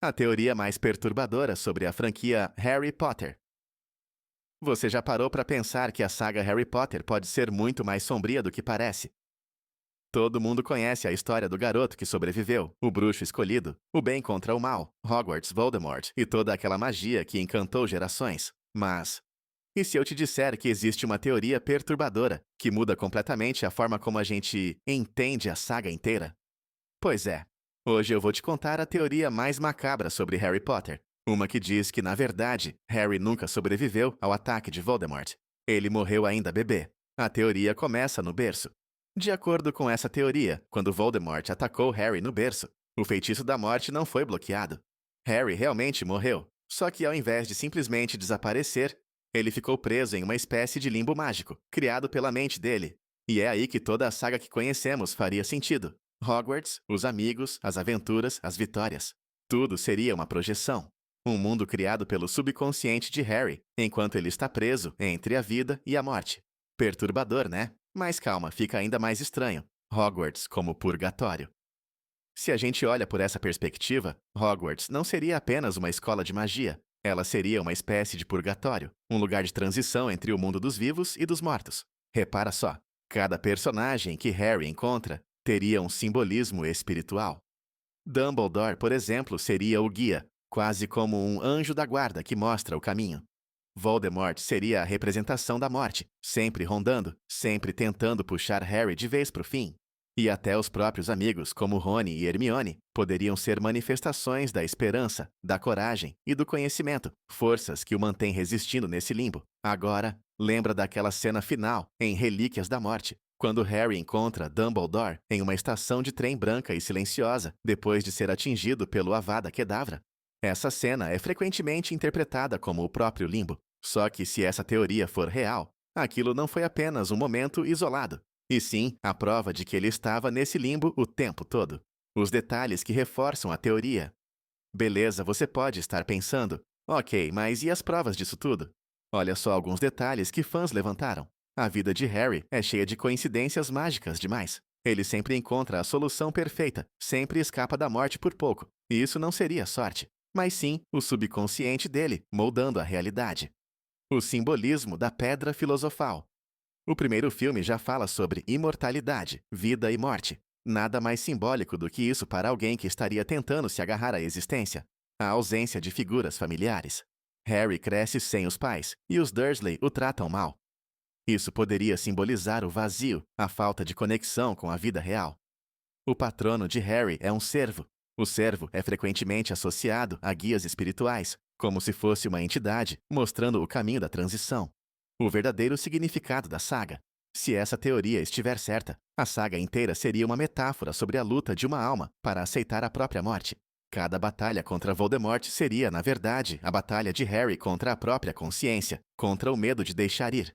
A teoria mais perturbadora sobre a franquia Harry Potter. Você já parou para pensar que a saga Harry Potter pode ser muito mais sombria do que parece? Todo mundo conhece a história do garoto que sobreviveu, o bruxo escolhido, o bem contra o mal, Hogwarts, Voldemort e toda aquela magia que encantou gerações. Mas, e se eu te disser que existe uma teoria perturbadora que muda completamente a forma como a gente entende a saga inteira? Pois é. Hoje eu vou te contar a teoria mais macabra sobre Harry Potter. Uma que diz que, na verdade, Harry nunca sobreviveu ao ataque de Voldemort. Ele morreu ainda bebê. A teoria começa no berço. De acordo com essa teoria, quando Voldemort atacou Harry no berço, o feitiço da morte não foi bloqueado. Harry realmente morreu, só que ao invés de simplesmente desaparecer, ele ficou preso em uma espécie de limbo mágico, criado pela mente dele. E é aí que toda a saga que conhecemos faria sentido. Hogwarts, os amigos, as aventuras, as vitórias. Tudo seria uma projeção. Um mundo criado pelo subconsciente de Harry, enquanto ele está preso entre a vida e a morte. Perturbador, né? Mas calma, fica ainda mais estranho. Hogwarts como purgatório. Se a gente olha por essa perspectiva, Hogwarts não seria apenas uma escola de magia. Ela seria uma espécie de purgatório, um lugar de transição entre o mundo dos vivos e dos mortos. Repara só, cada personagem que Harry encontra teria um simbolismo espiritual. Dumbledore, por exemplo, seria o guia, quase como um anjo da guarda que mostra o caminho. Voldemort seria a representação da morte, sempre rondando, sempre tentando puxar Harry de vez para o fim. E até os próprios amigos, como Rony e Hermione, poderiam ser manifestações da esperança, da coragem e do conhecimento, forças que o mantêm resistindo nesse limbo. Agora, lembra daquela cena final, em Relíquias da Morte, quando Harry encontra Dumbledore em uma estação de trem branca e silenciosa, depois de ser atingido pelo Avada Kedavra. Essa cena é frequentemente interpretada como o próprio limbo. Só que se essa teoria for real, aquilo não foi apenas um momento isolado, e sim a prova de que ele estava nesse limbo o tempo todo. Os detalhes que reforçam a teoria. Beleza, você pode estar pensando, ok, mas e as provas disso tudo? Olha só alguns detalhes que fãs levantaram. A vida de Harry é cheia de coincidências mágicas demais. Ele sempre encontra a solução perfeita, sempre escapa da morte por pouco. E isso não seria sorte, mas sim o subconsciente dele, moldando a realidade. O simbolismo da Pedra Filosofal. O primeiro filme já fala sobre imortalidade, vida e morte. Nada mais simbólico do que isso para alguém que estaria tentando se agarrar à existência. A ausência de figuras familiares. Harry cresce sem os pais, e os Dursley o tratam mal. Isso poderia simbolizar o vazio, a falta de conexão com a vida real. O patrono de Harry é um cervo. O cervo é frequentemente associado a guias espirituais, como se fosse uma entidade mostrando o caminho da transição. O verdadeiro significado da saga. Se essa teoria estiver certa, a saga inteira seria uma metáfora sobre a luta de uma alma para aceitar a própria morte. Cada batalha contra Voldemort seria, na verdade, a batalha de Harry contra a própria consciência, contra o medo de deixar ir.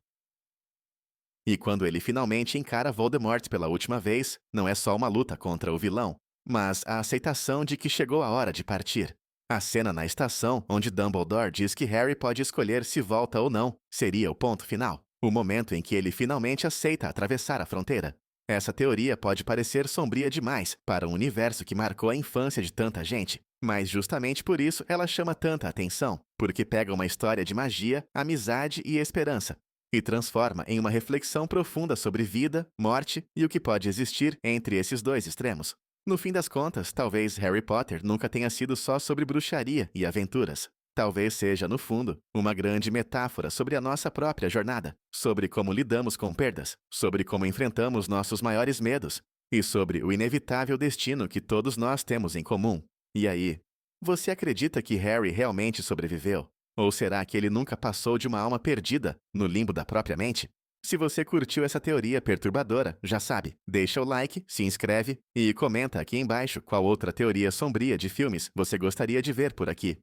E quando ele finalmente encara Voldemort pela última vez, não é só uma luta contra o vilão, mas a aceitação de que chegou a hora de partir. A cena na estação, onde Dumbledore diz que Harry pode escolher se volta ou não, seria o ponto final. O momento em que ele finalmente aceita atravessar a fronteira. Essa teoria pode parecer sombria demais para um universo que marcou a infância de tanta gente, mas justamente por isso ela chama tanta atenção, porque pega uma história de magia, amizade e esperança, e transforma em uma reflexão profunda sobre vida, morte e o que pode existir entre esses dois extremos. No fim das contas, talvez Harry Potter nunca tenha sido só sobre bruxaria e aventuras. Talvez seja, no fundo, uma grande metáfora sobre a nossa própria jornada, sobre como lidamos com perdas, sobre como enfrentamos nossos maiores medos e sobre o inevitável destino que todos nós temos em comum. E aí, você acredita que Harry realmente sobreviveu? Ou será que ele nunca passou de uma alma perdida no limbo da própria mente? Se você curtiu essa teoria perturbadora, já sabe, deixa o like, se inscreve e comenta aqui embaixo qual outra teoria sombria de filmes você gostaria de ver por aqui.